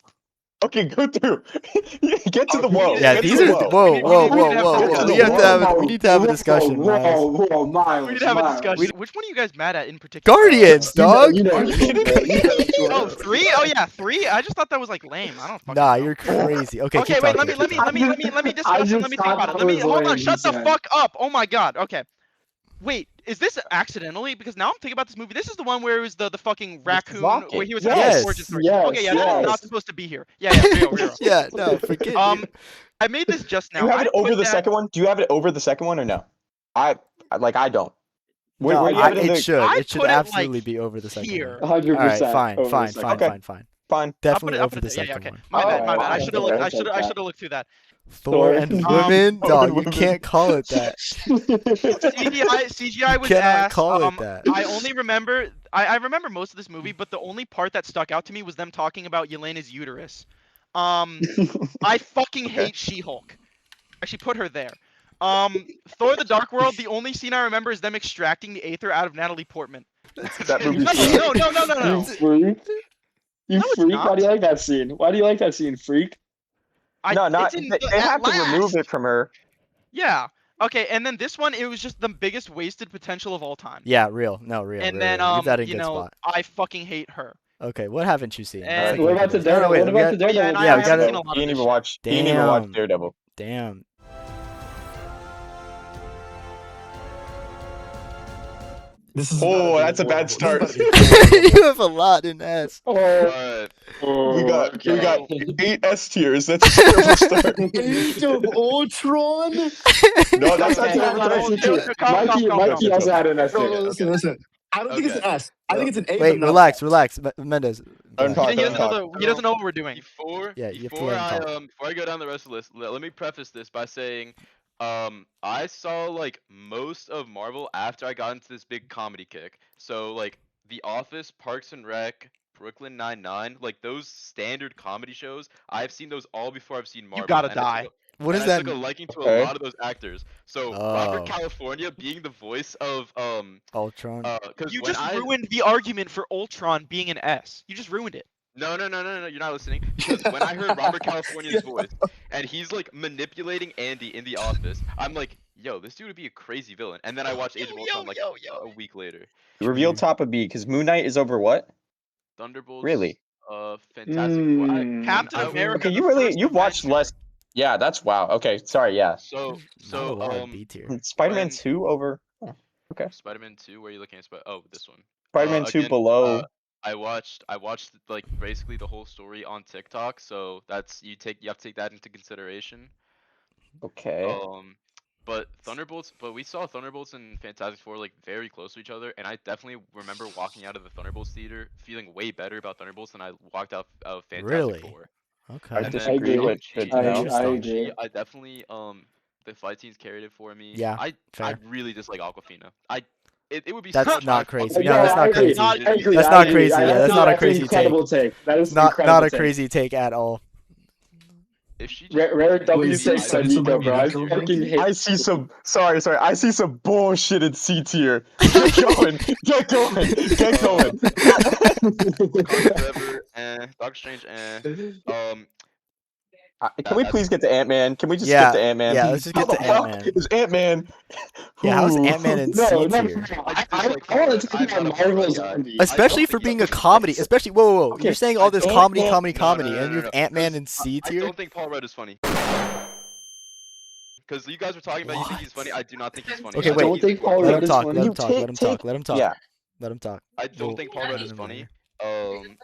Okay, go through. Get to the whoa. Yeah, Get these to the are. whoa. Whoa, We need- whoa, we need whoa, to have whoa, the whoa. discussion. We have to have. Whoa, We need to have a whoa, discussion, Miles. Whoa, Miles. We need to have a Miles. discussion. Which one are you guys mad at in particular? Guardians, dog. You know, Oh, 3? Oh yeah, 3. I just thought that was like lame. I don't fucking Nah, know. you're crazy. Okay, Okay, keep wait. talking. Let me discuss it. Let me think about it. Let me hold on. Shut the fuck up. Oh my god. Okay. Wait, is this accidentally? Because now I'm thinking about this movie. This is the one where it was the fucking raccoon rocket. where he was Yes. having his origin story. Yes, Okay, yeah, that's yes. not supposed to be here. Yeah, real. Yeah, no, forget you. I made this just Do now. you have I it over put the that- second one? Do you have it over the second one or no? I don't. Where No, do you have it in it the should. I'd It should put it, absolutely like, be over the second here. one. 100%. All right, fine. Okay. Fine. Definitely I'll over put the it there. Yeah, second okay. one. My bad. Alright, I should have looked. okay, I should okay. have looked through that. Thor and women, dog. You women. can't call it that. CGI was Cannot ass. call it that. I only remember. I remember most of this movie, but the only part that stuck out to me was them talking about Yelena's uterus. I fucking hate She-Hulk. Actually, put her there. Thor: The Dark World. The only scene I remember is them extracting the Aether out of Natalie Portman. That movie. No. You freak. You No, it's freak. not. Why do you like that scene? Why do you like that scene, freak? No, not. it's in They at have to remove last. it from her. Yeah. Okay, and then this one, it was just the biggest wasted potential of all time. Yeah, real. No, real. And real, then, real. Leave that in you good know, spot. I fucking hate her. Okay, what haven't you seen? And- What about the No, Daredevil? wait, What we about the got- Daredevil? Yeah, and Yeah, I we haven't gotta- seen a lot He of didn't this even shit. watch. He didn't even watch Damn. Daredevil. Damn. This is Oh, about to be that's a bad horrible. This is about start. to be horrible. You have a lot in S. Oh, Alright. We got okay. 8 S tiers. That's a terrible start. Age of Ultron? No, that's Okay, not hold on, hold on. terrible. Calm. Mikey also had an S. No, listen. I don't think it's an S. I think it's an A. Wait, but not relax, Mendez. Don't talk. He doesn't know what we're doing. Yeah, you have to before let him talk. before I go down the rest of the list, let me preface this by saying, I saw like most of Marvel after I got into this big comedy kick. So like The Office, Parks and Rec, Brooklyn Nine-Nine, like those standard comedy shows, I've seen those all before I've seen Marvel. gotta and I die. took What is and I that? took a liking to Okay. a lot of those actors. So Robert Oh. California being the voice of Ultron. because You when just I ruined the argument for Ultron being an S. You just ruined it. No, you're not listening. Because when I heard Robert California's voice and he's like manipulating Andy in the office, I'm like, yo, this dude would be a crazy villain. And then I watched Age of Ultron like a week later. Reveal top of B because Moon Knight is over what? Thunderbolts. Really? Fantastic Four. Captain I- America. Okay, the you've first watched Avenger. less. Yeah, that's wow. Okay, sorry. Yeah, So Not a lot of B tier. Spider-Man when- 2 over. Spider-Man 2. Where are you looking at? Oh, this one. Spider-Man 2 again, below. I watched like basically the whole story on TikTok. So that's you have to take that into consideration. Okay. But we saw Thunderbolts and Fantastic Four like very close to each other, and I definitely remember walking out of the Thunderbolts theater feeling way better about Thunderbolts than I walked out of Fantastic Really? Four. Okay. I And then disagree, agree. but good to I, know. I Interesting. agree. I definitely the fight scenes carried it for me. Yeah, I fair. really dislike Aquafina. It would be That's so much not more fun crazy. to No, me that's if not I crazy. didn't I agree. That's I not agree. crazy. Yeah, that's not a That's an crazy incredible take. That is an incredible Not a take. crazy take at all. If she just Rare wasn't W Wait, crazy, takes I on think it Nico, would be bro. I easier. fucking hate. I see some. Sorry. I see some bullshit in C tier. Get going. Get going. Get going. Wakanda Forever, Doctor Strange, Can we please get to Ant-Man? Can we just Yeah, skip to Ant-Man? yeah, let's just How get the to fuck Ant-Man. is Ant-Man? Yeah, how's Ooh. Ant-Man in No, C no, no, tier? no. I I dislike want Paul to Rudd. talk I'm about not a Paul Marvel Rudd guy. Zombies. Especially for being a comedy. Especially whoa. Okay, You're saying all this Ant-Man- comedy, No, and you have Ant-Man in C I tier? don't think Paul Rudd is funny. Because you guys were talking about you think he's funny. I do not think he's funny. Okay, I wait. don't think Paul Let Rudd him is talk. funny. Let him You talk. take- Let him talk. take- Let him talk. Yeah. Let him talk. I don't Well, think Paul Rudd is doesn't funny. matter.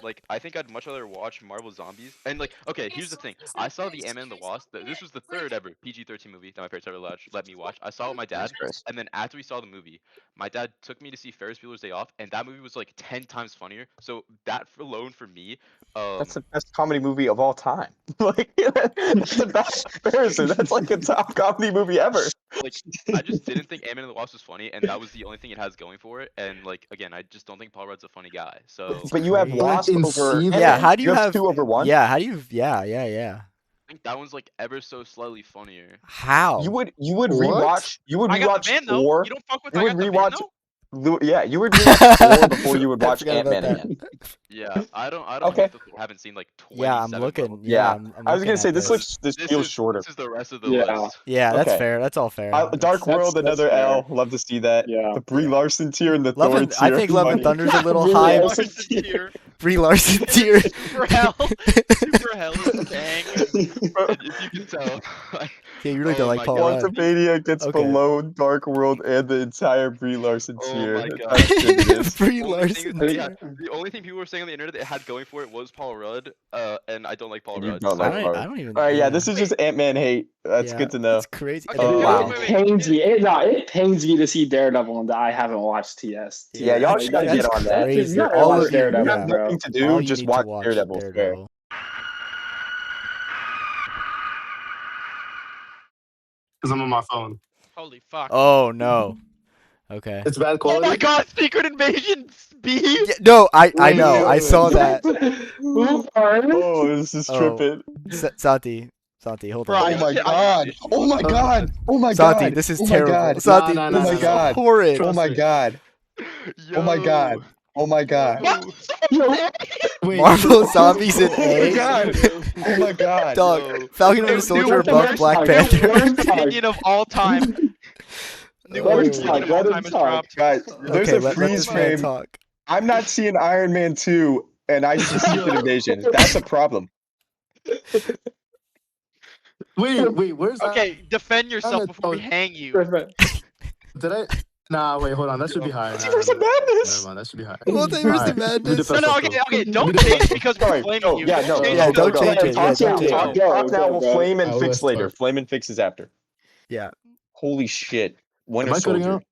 Like I think I'd much rather watch Marvel Zombies. And like, okay, here's the thing. I saw the Ant-Man and the Wasp. This was the third ever PG-13 movie that my parents ever let me watch. I saw it with my dad, and then after we saw the movie, my dad took me to see Ferris Bueller's Day Off, and that movie was like 10 times funnier. So that alone for me, That's the best comedy movie of all time. Like that's the best comparison. That's like a top comedy movie ever. like I just didn't think Ant-Man and the Wasp was funny, and that was the only thing it has going for it. And like again, I just don't think Paul Rudd's a funny guy. So But you have Crazy. Wasp in over. C- Yeah, Ant-Man. how do you have 2 over 1? Yeah, how do you? Yeah. I think that one's like ever so slightly funnier. How? You would What? rewatch. You would I got the rewatch van though. Thor. You don't fuck with You I would got the van rewatch. though. Yeah, you would rewatch Thor before you would I watch forgot about Ant-Man that. again. Yeah, I don't Okay. hate the Thor. I haven't seen like 27 Yeah, I'm Marvel looking. movies. Yeah, Yeah, I'm I was looking gonna at say this this. feels shorter. This is the rest of the Yeah. list. Yeah, that's Okay. fair. That's all fair. Dark World, that's another fair. L. Love to see that. Yeah. The Brie Yeah. Larson tier and the Love Thor and, tier. I think Love and Money. Thunder's a little Brie high. Larson. Larson tier. Brie Larson tier. Super hell. Super hell is dang. If you can tell. Like, Yeah, you really oh don't like my Paul God. Rudd. Quantumania gets Okay. below Dark World and the entire Brie Larson Oh tier. my That's God. how shit it is. Brie Only thing Larson is- tier. The only thing people were saying on the internet that it had going for it was Paul Rudd, and I don't like Paul And you Rudd. don't so- like Paul I don't even. All right, yeah, this is just Ant-Man hate. That's yeah, good to know. That's crazy. Okay, Okay, wait, wow. wait, It pains me. It pains me to see Daredevil and that I haven't watched TS. Yeah, y'all that's- should gotta that's get on that. crazy. You gotta All watch of you, Daredevil, You yeah. have bro. nothing to do. All you Just need watch to watch Daredevil. Fair. Daredevil. Because I'm on my phone. Holy fuck. Oh no. Okay. It's bad Oh quality. my god, Secret Invasion B. Yeah, no, I Wait, know. I wait, saw wait. that. Oh, this is Oh. tripping. Santi, hold Bro, on. Oh I- my I- god. Oh my god. Oh my Santi, god. this is Oh my terrible. god. Santi, Nah, this nah, is nah, nah. horrid. Trust Oh my me. god. Oh my god. Oh my god. Wait, Marvel Zombies in Oh my A. god. Oh my god. Dog, Yo. Falcon and New- the Soldier new above worst- Black new Panther. worst opinion of all time. New Oh. worst opinion of all Let him time is talk. dropped. Guys, there's Okay, a let freeze this man frame. talk. I'm not seeing Iron Man 2 and I see Secret Invasion. That's a problem. wait, where's that? Okay, defend yourself I'm before we a- hang you. Did I? Nah, wait, hold on. That should be higher. Multiverse of Madness. Never mind, that should be higher. Multiverse Alright, of Madness. be defensive, No, okay, though. okay. Don't Be change defensive. because we're Sorry, blaming no, you. yeah, no, Change Yeah, because don't we're change blaming it. you. Yeah, Talk don't now, change talk, it. talk now. We'll flame and I fix will later. start. Flame and fix is after. Yeah. Holy shit. Winter Am I cutting Soldier. out?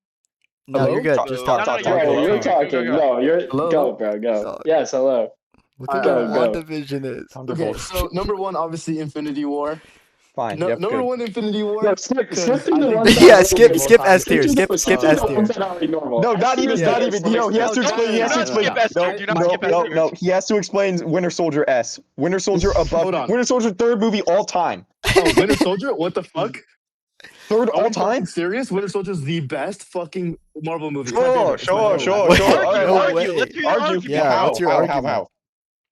No, Hello? you're good. Talk, Just talk, talk. talk, No, Bro, you're you're good. talking. Go. No, you're Hello? go, bro, go. Dog. Yes, hello. Look at Go, what go. WandaVision is. Okay, Thunderbolt. so number one, obviously, Infinity War. Fine. No, Yep, number good. one, Infinity War. No, skip 'cause through I the think ones the that Yeah, are skip normal. S Skip tier. through Skip the S ones tier. that are normal. No, not even, Yeah. not even. No, he has to No, explain. He has to no, explain. skip S tier. No, Do not no, skip S no, tier. no. He has to explain Winter Soldier S. Winter Soldier above. Hold on. Winter Soldier third movie all time. Oh, Winter Soldier? What the fuck? Third Are all you time. fucking serious? Winter Soldier is the best fucking Marvel movie. It's my Sure, favorite. It's my sure, favorite. sure, What? sure. All right, No all right. way. Let's hear your Argue. argument. Yeah, How? what's your How? argument? How?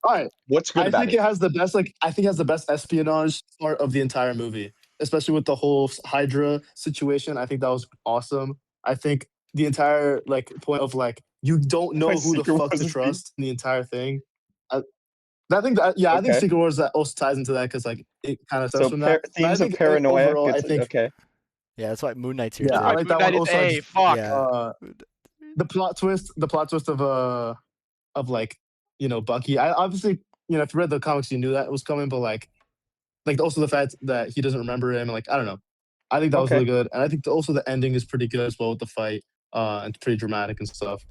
All right. What's good I about think it? it has the best, I think it has the best espionage part of the entire movie, especially with the whole Hydra situation. I think that was awesome. I think the entire point of you don't know My who the Secret fuck Wars to is trust in the entire thing. I think that I think Okay. Secret Wars that also ties into that because it kind of So stems from that. But I themes of think, paranoia. overall, Good I to- think okay. Yeah, that's why Moon Knight's here yeah, too. I like that Moon one. Knight is Also, A. Fuck. Yeah. the plot twist of Bucky. I obviously if you read the comics you knew that was coming, but also the fact that he doesn't remember him, I don't know. I think that was Okay. really good, and I think also the ending is pretty good as well with the fight. And pretty dramatic and stuff.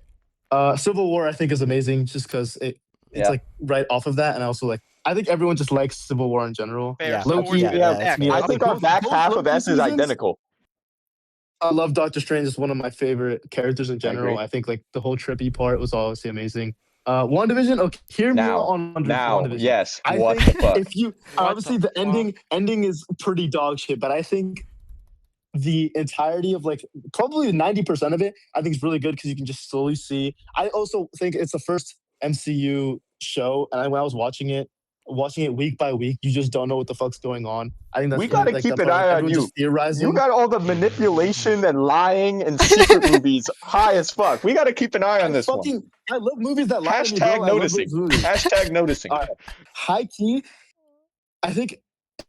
Civil War, I think, is amazing just because it's Yeah. like right off of that, and also like I think everyone just likes Civil War in general. Fair. Yeah. Civil War's Yeah, good. yeah, that's Next. fair. I think our back half of Loki S is seasons, identical. I love Doctor Strange. Is one of my favorite characters in general. agree. I think like the whole trippy part was obviously amazing. WandaVision, okay, hear me out on WandaVision. Yes. I What think the fuck? if you What obviously the the ending is pretty dog shit, but I think the entirety of like probably 90% of it, I think is really good because you can just slowly see. I also think it's the first MCU show, and when I was watching it week by week, you just don't know what the fuck's going on. I think that's We really, gotta like keep that an part, like, eye on everyone you. just theorizing. You got all the manipulation and lying and secret movies high as fuck. We gotta keep an eye on this one. I love movies that lie to me, bro. Hashtag I love noticing. those movies. Hashtag noticing. All right. High key, I think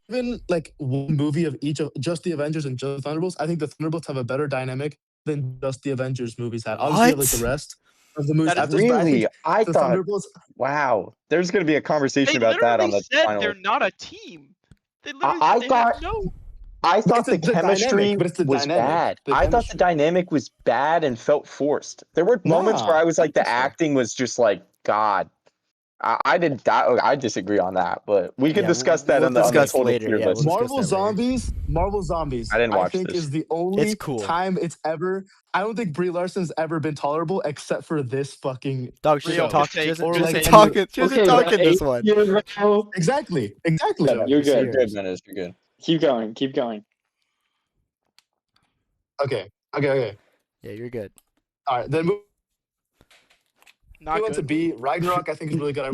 even like one movie of each of just the Avengers and just Thunderbolts, I think the Thunderbolts have a better dynamic than just the Avengers movies had. Obviously, you have, like the What? rest of the movies That is after this, but I Really? think I the thought, Thunderbolts. wow. There's gonna be a conversation They about that on literally the said final. they're not a team. They literally I said they have thought- no. I But thought it's the the chemistry dynamic, but it's the was dynamic. bad. The I thought the chemistry. dynamic was bad and felt forced. There were moments where Nah, I was like, I the think so. acting was just like, God. I disagree on that, but we can Yeah, discuss we'll that on the discuss total later, tier yeah, list. we'll discuss that later. Marvel Zombies. I didn't watch think this. is the only cool. time it's ever. I don't think Brie Larson's ever been tolerable except for this fucking. Dog, she Real doesn't talk. mistake, She doesn't, or she like doesn't any- talk. She doesn't Okay, talk but in this one. Exactly. You're You're good. good, Mendez. You're good. Keep going. Okay. Yeah, you're good. All right. Then Not we went to good. B. Ragnarok, I think is really good.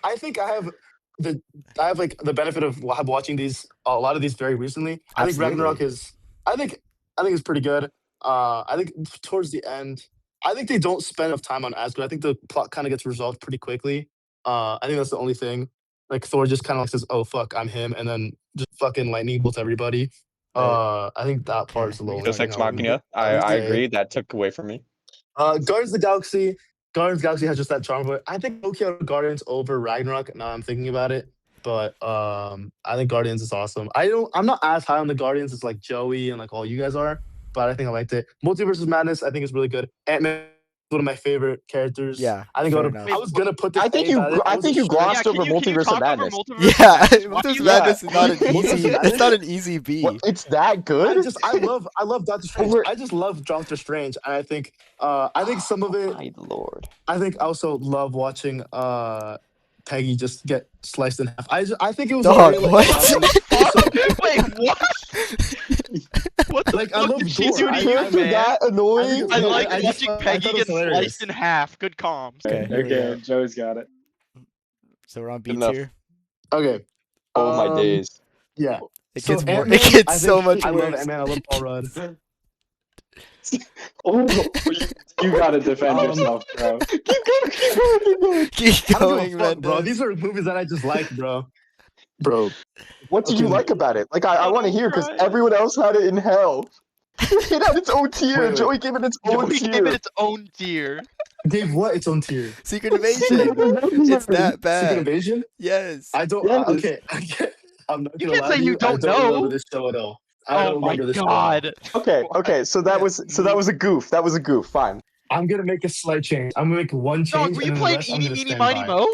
I think I have like the benefit of watching a lot of these very recently. I think Absolutely. Ragnarok is. I think it's pretty good. I think towards the end, I think they don't spend enough time on Asgard. I think the plot kind of gets resolved pretty quickly. I think that's the only thing. Like Thor just kind of like says, "Oh fuck, I'm him," and then just fucking lightning bolts everybody. Right. I think that part is the Okay, only Deus thing Ex I would- Machina. I would I say. agree. That took away from me. Guardians of the Galaxy. Guardians of the Galaxy has just that charm, but I think okay Guardians over Ragnarok. Now I'm thinking about it, but I think Guardians is awesome. I'm not as high on the Guardians as like Joey and like all you guys are, but I think I liked it. Multiverse of Madness, I think is really good. Ant-Man is one of my favorite characters. Yeah, I think fair I enough. was gonna put this. I think you glossed Yeah, over can you Multiverse talk of Madness. over Multiverse Yeah, of Madness? Why do Multiverse you- of Madness is not an Multiverse of easy. Madness? It's not an easy B. What? It's that good? I love Doctor Strange. Over- I just love Doctor Strange, and I think some of it. My lord. I think I also love watching Peggy just get sliced in half. I think it was Dog, already, what? Wait, what? What the Like, I fuck love did she gore. do to I- you, I- Character man? that annoying? I Yeah, like I just watching thought- I Peggy thought it get was hilarious. sliced in half. Good comms. Okay, here we go. Okay, Joe's got it. So we're on B Good enough. tier. Okay. Oh my days. Yeah. It So gets more. Ant-Man, It gets I so think- much I love worse. Ant-Man. I love Paul Rudd. Oh, you gotta defend Um, yourself, bro. Keep going. Keep I don't going, give a fuck, bro. Mendez. These are movies that I just like, bro. Bro. What do you Okay. like about it? Like, I Oh, want to hear because right. everyone else had it in hell. It had its own tier. Wait. Joey gave it its own Joey gave tier. it its own tier. Gave what its own tier? Secret Invasion. It's that Secret bad. Invasion? Yes. I don't. Yes. Okay. I'm not You gonna can't lie say to you I don't don't remember know. this show at all. I Oh don't my remember this show at all. god. Okay. So that was a goof. That was a goof. Fine. I'm gonna make a slight change. I'm gonna make one change. Dog, were you and then the playing rest I'm Eeny gonna Meeny stand Miny by. Mo?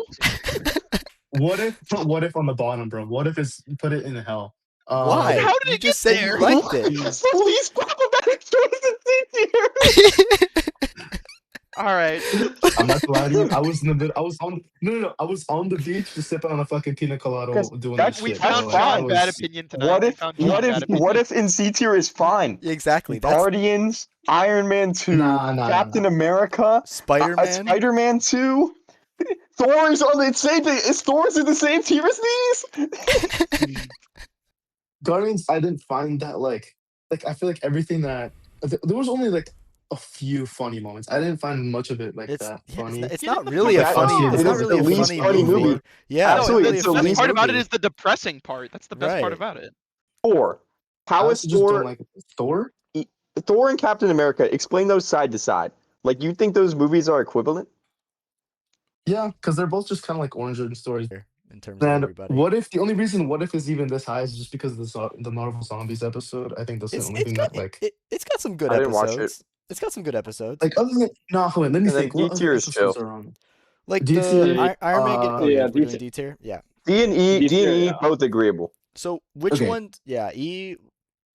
What if on the bottom, bro? What if it's put it in hell? Why? How did You it just get said there? you liked it. It's the least problematic choice in C tier. Alright. I'm not gonna lie to you. I was in the middle. I was on. No. I was on the beach just sipping on a fucking pina colada, Because doing that's- this We shit. found bro. Like, I John's bad was- opinion tonight. What We if found John's bad opinion. what if in C tier is fine? Exactly. That's Guardians, Iron Man 2, Nah. Captain America, Spider-Man. Spider-Man 2. Thor is on the same thing. Is Thor's in the same tier as these? Guardians, I didn't find that like I feel like everything that there was only like a few funny moments. I didn't find much of it like It's that yeah, funny. it's Yeah, not the really a That funny. is- It's it not is really the a least funny funny movie. movie. Yeah, Absolutely, really it's a the The funny least best part about it movie. is the depressing part. That's the best part Right. about it. Thor. I How is also just don't Thor? like Thor. Thor and Captain America. Explain those side to side. Like you think those movies are equivalent? Yeah, because they're both just kind of like origin stories. in terms of Then everybody. what if the only reason What If is even this high is just because of the Marvel Zombies episode? I think that's the only thing that like It's got some good I didn't watch it. episodes. It's got some good episodes. like other than no, hold on, let me And then think. What D tier other is episodes chill. are on? Like D the tier, Iron Man. Oh yeah, yeah, we're D doing tier. D tier. Yeah. D and E, D D and tier, E, yeah. both agreeable. So which Okay. one? Yeah, E.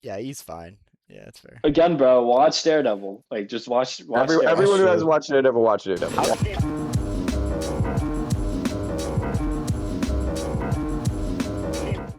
Yeah, E's fine. Yeah, that's fair. Again, bro, watch Daredevil. Like, just watch Everyone who Daredevil. hasn't watched it ever watched it. Ever.